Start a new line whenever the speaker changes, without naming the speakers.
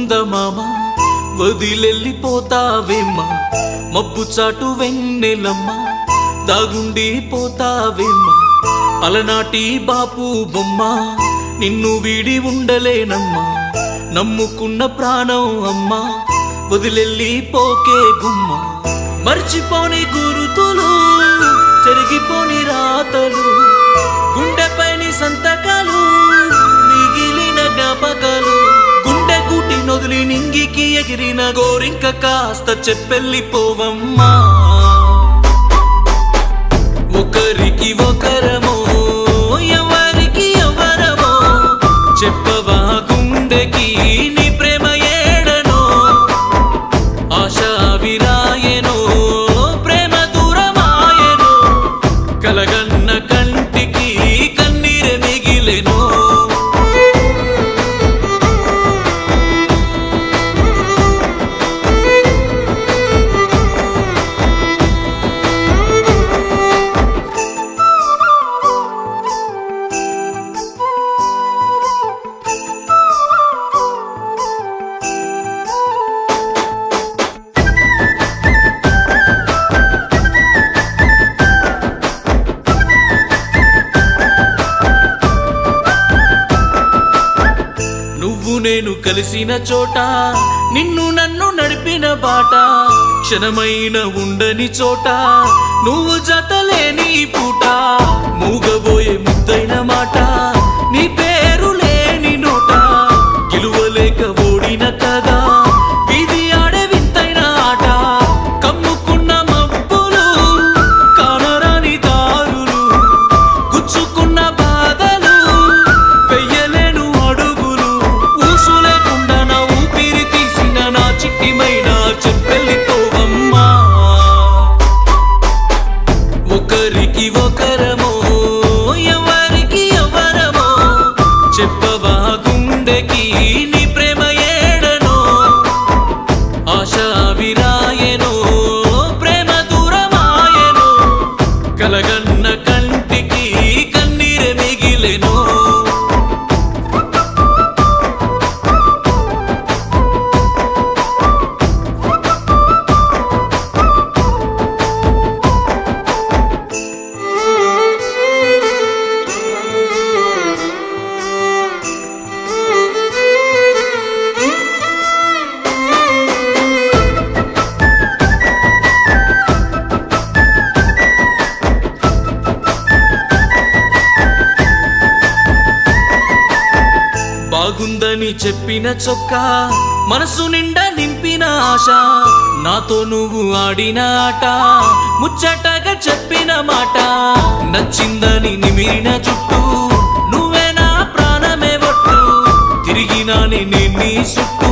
చందమామ వదిలెళ్ళిపోతావేమ్మ మబ్బు చాటు వెన్నెలమ్మ దాగుండిపోతావేమ్మ అలనాటి బాపు బొమ్మ నిన్ను వీడి ఉండలేనమ్మా నమ్ముకున్న ప్రాణం అమ్మా వదిలెళ్ళిపోకే గుమ్మ మర్చిపోని గురుతులు చెరిగిపోని రాతలు గుండెపైని సంతకాలు మిగిలిన జ్ఞాపకాలు గుండె గుటి నొదిలి నింగికి ఎగిరిన గోరింక కాస్త చెప్పెళ్ళిపోవమ్మా ఒకరికి ఒకరమో ఎవరికి ఎవరమో చెప్పవా గుండెకి నీ ప్రేమ ఏడనో ఆశ విరాయనో ప్రేమ దూరమాయనో కలగన్న కంటికి కన్నీరే మిగిలెనో నేను కలిసిన చోట నిన్ను నన్ను నడిపిన బాట క్షణమైన ఉండని చోట నువ్వు జతలేని పూట మూగబోయే ముద్దైన మాట నీ పేరు లేని నోట గెలువలేక ఓడిన కదా వీధి ఆడే వింతైన ఆట కమ్ముకున్న మబ్బులు కానరాని దారులు గుచ్చుకున్న బాధలు వెయ్యలేను అడుగులు ఊసులేకుండా నా ఊపిరి తీసిన నా చిట్టిమైన చెప్పెళ్ళిపోవమ్మా ఒకరికి ఒకరమో ఎవరికి ఎవరమో చెప్పవా గుండెకి నీ ప్రేమ ఏడనో ఆశ విరాయనో ప్రేమ దూరమాయనో కలగన్న కంటికి కన్నీరే మిగిలెనో బాగుందని చెప్పిన చొక్కా మనసు నిండా నింపిన ఆశ నాతో నువ్వు ఆడిన ఆట ముచ్చటగా చెప్పిన మాట నచ్చిందని నిమిరిన చుట్టూ నువ్వే నా ప్రాణమే ఒట్టు తిరిగినాని నీ చుట్టూ